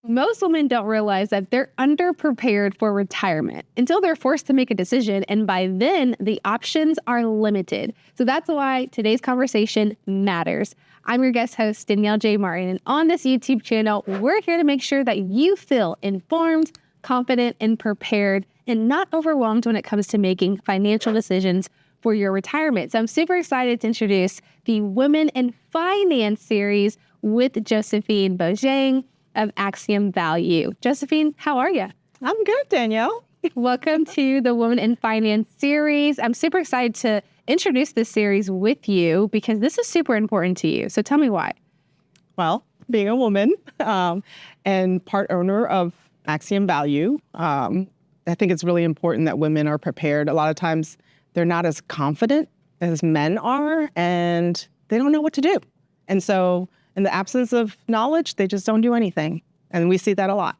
Most women don't realize that they're underprepared for retirement until they're forced to make a decision. And by then, the options are limited. So that's why today's conversation matters. I'm your guest host, Danielle J. Martin. And on this YouTube channel, we're here to make sure that you feel informed, confident, and prepared, and not overwhelmed when it comes to making financial decisions for your retirement. So I'm super excited to introduce the Women in Finance series with Josephine Bojang of Axiom Value. Josephine, how are you? I'm good, Danielle. Welcome to the Women in Finance series. I'm super excited to introduce this series with you because this is super important to you. So tell me why. Well, being a woman and part owner of Axiom Value, I think it's really important that women are prepared. A lot of times they're not as confident as men are and they don't know what to do. And so in the absence of knowledge, they just don't do anything. And we see that a lot.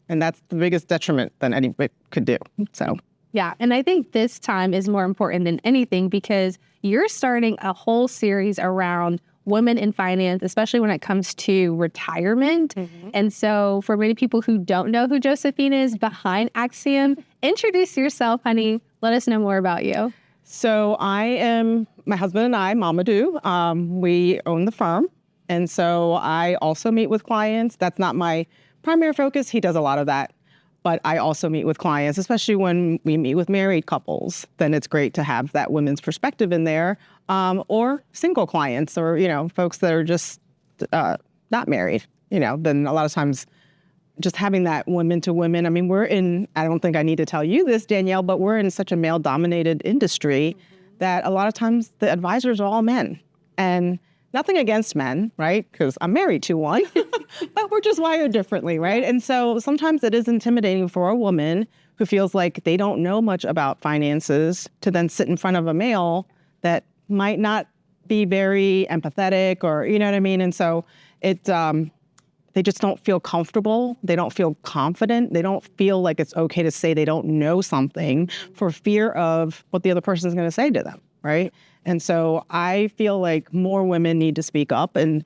And that's the biggest detriment that anybody could do. So, yeah. And I think this time is more important than anything because you're starting a whole series around women in finance, especially when it comes to retirement. And so for many people who don't know who Josephine is behind Axiom, introduce yourself, honey. Let us know more about you. So my husband and I, Mamadou, we own the firm. And so I also meet with clients. That's not my primary focus. He does a lot of that. But I also meet with clients, especially when we meet with married couples. Then it's great to have that women's perspective in there, or single clients or, folks that are just not married. Then a lot of times just having that women to women. I mean, I don't think I need to tell you this, Danielle, but we're in such a male-dominated industry that a lot of times the advisors are all men. And nothing against men, right? Because I'm married to one, but we're just wired differently, right? And so sometimes it is intimidating for a woman who feels like they don't know much about finances to then sit in front of a male that might not be very empathetic or, you know what I mean? And so they just don't feel comfortable. They don't feel confident. They don't feel like it's okay to say they don't know something for fear of what the other person is going to say to them, right? And so I feel like more women need to speak up and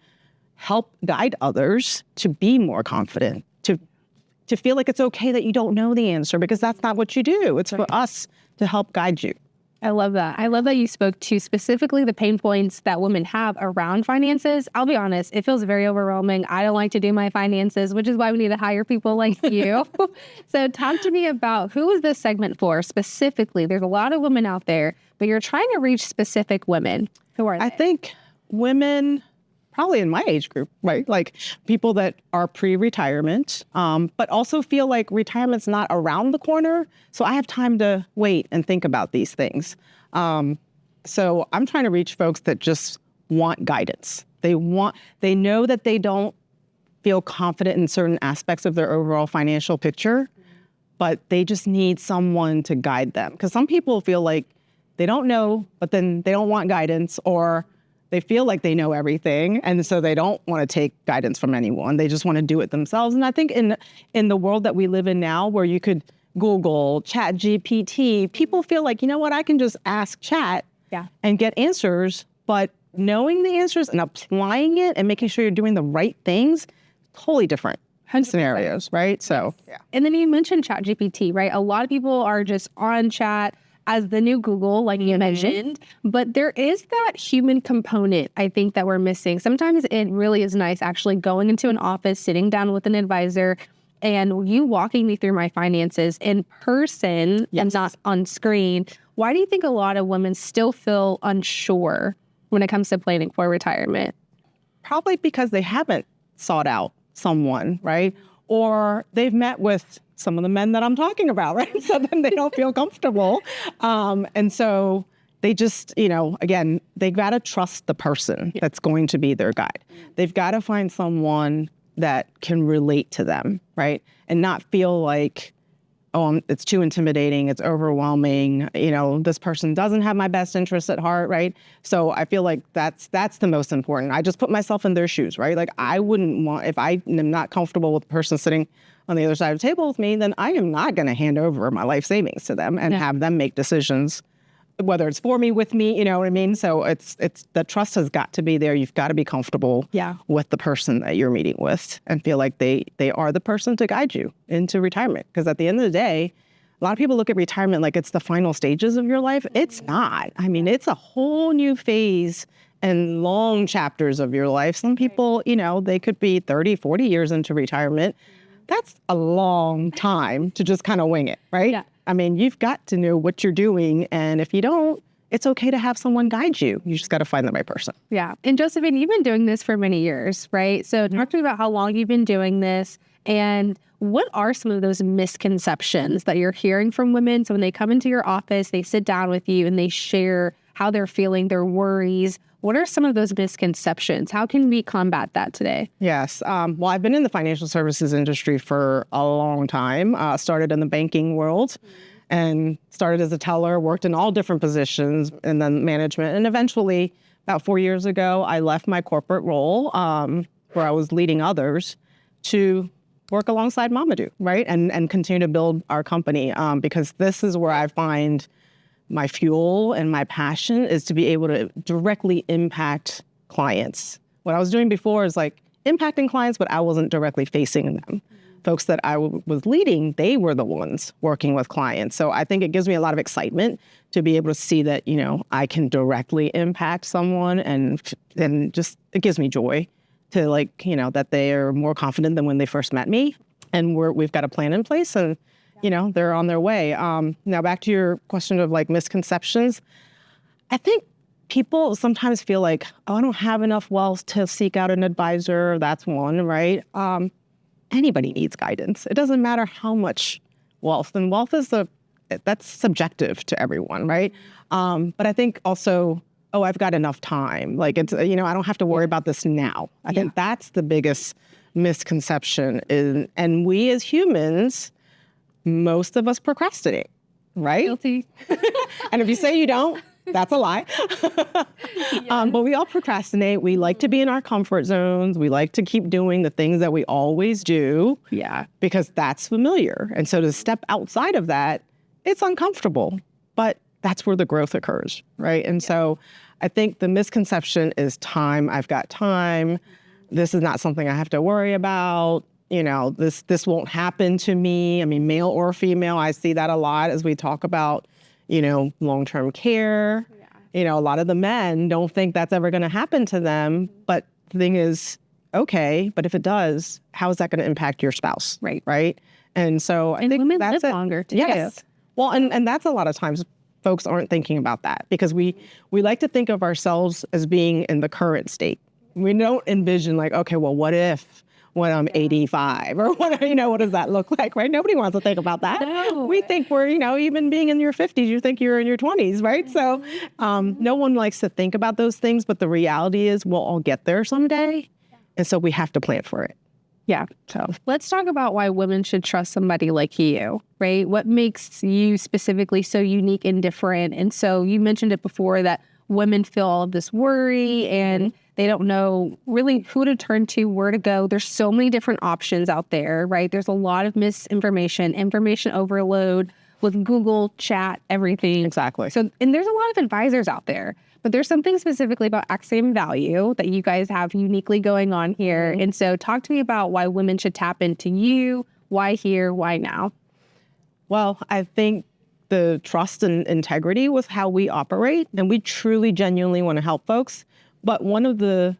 help guide others to be more confident, to feel like it's okay that you don't know the answer because that's not what you do. It's for us to help guide you. I love that. I love that you spoke to specifically the pain points that women have around finances. I'll be honest, it feels very overwhelming. I don't like to do my finances, which is why we need to hire people like you. So talk to me about who is this segment for specifically? There's a lot of women out there, but you're trying to reach specific women. Who are they? I think women probably in my age group, right? Like people that are pre-retirement, but also feel like retirement's not around the corner. So I have time to wait and think about these things. So I'm trying to reach folks that just want guidance. They know that they don't feel confident in certain aspects of their overall financial picture, but they just need someone to guide them. Because some people feel like they don't know, but then they don't want guidance, or they feel like they know everything, and so they don't want to take guidance from anyone. They just want to do it themselves. And I think in the world that we live in now, where you could Google, Chat GPT, people feel like, you know what, I can just ask Chat and get answers. But knowing the answers and applying it and making sure you're doing the right things, totally different 100%. Scenarios, right? So, yeah. And then you mentioned Chat GPT, right? A lot of people are just on Chat as the new Google, like you mentioned, but there is that human component, I think, that we're missing. Sometimes it really is nice actually going into an office, sitting down with an advisor, and you walking me through my finances in person and not on screen. Why do you think a lot of women still feel unsure when it comes to planning for retirement? Probably because they haven't sought out someone, right? Or they've met with some of the men that I'm talking about, right? So then they don't feel comfortable. And so they just, again, they got to trust the person that's going to be their guide. They've got to find someone that can relate to them, right? And not feel like, oh, it's too intimidating, it's overwhelming, this person doesn't have my best interests at heart, right? So I feel like that's the most important. I just put myself in their shoes, right? Like I wouldn't want, if I am not comfortable with the person sitting on the other side of the table with me, then I am not going to hand over my life savings to them and have them make decisions whether it's for me, with me, you know what I mean? So it's the trust has got to be there. You've got to be comfortable with the person that you're meeting with and feel like they are the person to guide you into retirement. Because at the end of the day, a lot of people look at retirement like it's the final stages of your life. It's not. I mean, it's a whole new phase and long chapters of your life. Some people, you know, they could be 30, 40 years into retirement. That's a long time to just kind of wing it, right? Yeah. I mean, you've got to know what you're doing. And if you don't, it's okay to have someone guide you. You just got to find the right person. Yeah. And Josephine, you've been doing this for many years, right? So talk to me about how long you've been doing this and what are some of those misconceptions that you're hearing from women? So when they come into your office, they sit down with you and they share how they're feeling, their worries. What are some of those misconceptions? How can we combat that today? Yes. Well, I've been in the financial services industry for a long time. Started in the banking world and started as a teller, worked in all different positions and then management. And eventually, about 4 years ago, I left my corporate role where I was leading others to work alongside Mamadou, right? And continue to build our company because this is where I find my fuel and my passion is to be able to directly impact clients. What I was doing before is like impacting clients, but I wasn't directly facing them. Folks that I was leading, they were the ones working with clients. So I think it gives me a lot of excitement to be able to see that, you know, I can directly impact someone and just, it gives me joy to like, you know, that they are more confident than when they first met me. And we've got a plan in place and, you know, they're on their way. Now back to your question of like misconceptions. I think people sometimes feel like, oh, I don't have enough wealth to seek out an advisor. That's one, right? Anybody needs guidance. It doesn't matter how much wealth. And wealth is that's subjective to everyone, right? But I think also, oh, I've got enough time. Like it's, you know, I don't have to worry about this now. I think that's the biggest misconception. And we as humans, most of us procrastinate, right? Guilty. And if you say you don't, that's a lie. But we all procrastinate. We like to be in our comfort zones. We like to keep doing the things that we always do. Yeah. Because that's familiar. And so to step outside of that, it's uncomfortable. But that's where the growth occurs, right? And so I think the misconception is time. I've got time. This is not something I have to worry about. You know, this won't happen to me. I mean, male or female, I see that a lot as we talk about, you know, long-term care. Yeah. You know, a lot of the men don't think that's ever going to happen to them. But the thing is, okay, but if it does, how is that going to impact your spouse? Right. Right. And so I think women that's live longer too. Yes. Well, and that's a lot of times folks aren't thinking about that because we like to think of ourselves as being in the current state. We don't envision like, okay, well, what if when I'm 85 or what, you know, what does that look like, right? Nobody wants to think about that. No. We think we're, you know, even being in your 50s, you think you're in your 20s, right? So no one likes to think about those things, but the reality is we'll all get there someday. And so we have to plan for it. Yeah. So let's talk about why women should trust somebody like you, right? What makes you specifically so unique and different? And so you mentioned it before that women feel all of this worry and they don't know really who to turn to, where to go. There's so many different options out there, right? There's a lot of misinformation, information overload with Google, chat, everything. Exactly. So, and there's a lot of advisors out there, but there's something specifically about Axiom Value that you guys have uniquely going on here. And so talk to me about why women should tap into you, why here, why now? Well, I think the trust and integrity with how we operate, and we truly, genuinely want to help folks. But one of the,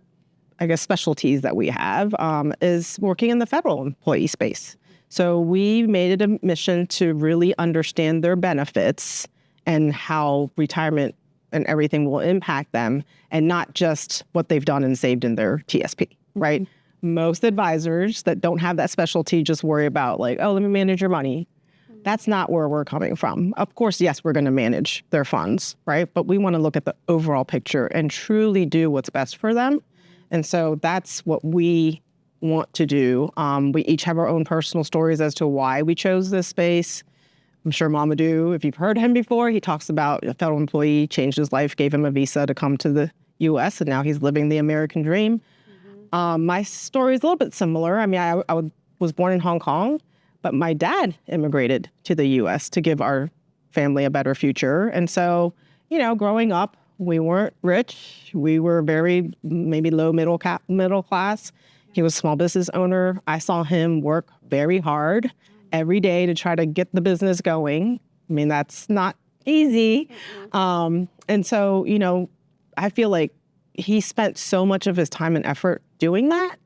I guess, specialties that we have is working in the federal employee space. So we made it a mission to really understand their benefits and how retirement and everything will impact them, and not just what they've done and saved in their TSP, right? Mm-hmm. Most advisors that don't have that specialty just worry about like, oh, let me manage your money. That's not where we're coming from. Of course, yes, we're going to manage their funds, right? But we want to look at the overall picture and truly do what's best for them. And so that's what we want to do. We each have our own personal stories as to why we chose this space. I'm sure Mamadou, if you've heard him before, he talks about a federal employee changed his life, gave him a visa to come to the U.S., and now he's living the American dream. Mm-hmm. My story is a little bit similar. I mean, I was born in Hong Kong, but my dad immigrated to the U.S. to give our family a better future. And so growing up, we weren't rich. We were very maybe low middle class. He was a small business owner. I saw him work very hard every day to try to get the business going. I mean, that's not easy. And so, I feel like he spent so much of his time and effort doing that,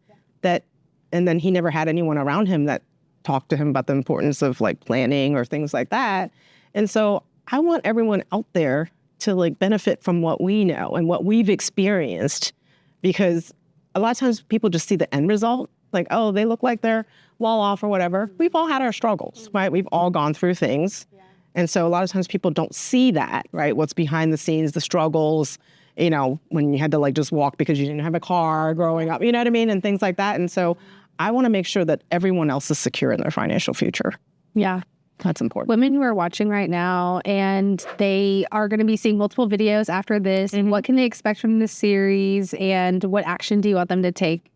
and then he never had anyone around him that talked to him about the importance of like planning or things like that. And so I want everyone out there to like benefit from what we know and what we've experienced, because a lot of times people just see the end result, like, oh, they look like they're well off or whatever. We've all had our struggles, right? We've all gone through things. And so a lot of times people don't see that, right? What's behind the scenes, the struggles, when you had to like just walk because you didn't have a car growing up, you know what I mean? And things like that. And so I want to make sure that everyone else is secure in their financial future. Yeah. That's important. Women who are watching right now and they are going to be seeing multiple videos after this, what can they expect from this series and what action do you want them to take?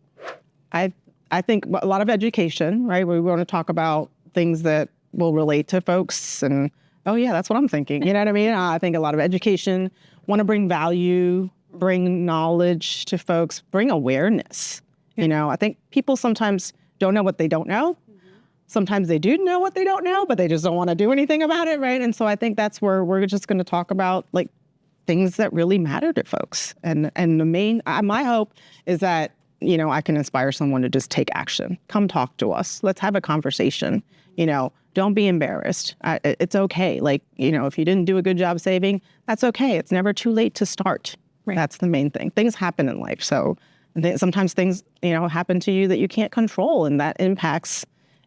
I think a lot of education, right? We want to talk about things that will relate to folks and, oh yeah, that's what I'm thinking. You know what I mean? I think a lot of education, want to bring value, bring knowledge to folks, bring awareness. I think people sometimes don't know what they don't know. Sometimes they do know what they don't know, but they just don't want to do anything about it, right? And so I think that's where we're just going to talk about like things that really matter to folks. And my hope is that, I can inspire someone to just take action. Come talk to us. Let's have a conversation. Don't be embarrassed. It's okay. Like, if you didn't do a good job saving, that's okay. It's never too late to start. Right. That's the main thing. Things happen in life. So sometimes things, happen to you that you can't control, and that impacts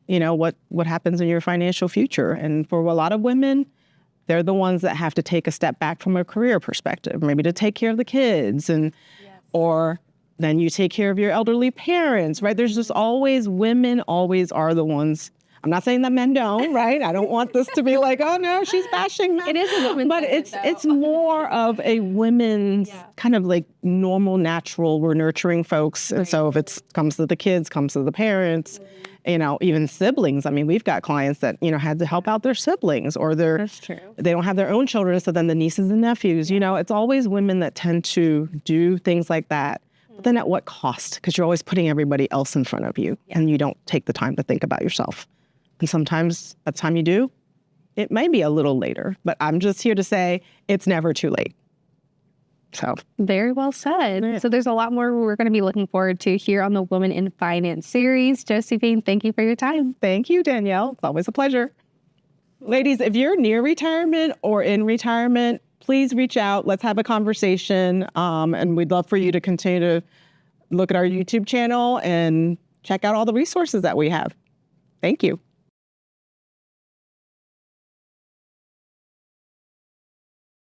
what happens in your financial future. And for a lot of women, they're the ones that have to take a step back from a career perspective, maybe to take care of the kids or then you take care of your elderly parents, right? There's just women always are the ones. I'm not saying that men don't, right? I don't want this to be like, oh no, she's bashing men. It is a women's but it's more of a women's kind of like normal, natural, we're nurturing folks. Right. And so if it comes to the kids, comes to the parents, even siblings. I mean, we've got clients that, had to help out their siblings or That's true. They don't have their own children. So then the nieces and nephews, it's always women that tend to do things like that. But then at what cost? Because you're always putting everybody else in front of you and you don't take the time to think about yourself. And sometimes by the time you do, it may be a little later, but I'm just here to say it's never too late. So very well said. Yeah. So there's a lot more we're going to be looking forward to here on the Women in Finance series. Josephine, thank you for your time. Thank you, Danielle. It's always a pleasure. Ladies, if you're near retirement or in retirement, please reach out. Let's have a conversation. And we'd love for you to continue to look at our YouTube channel and check out all the resources that we have. Thank you.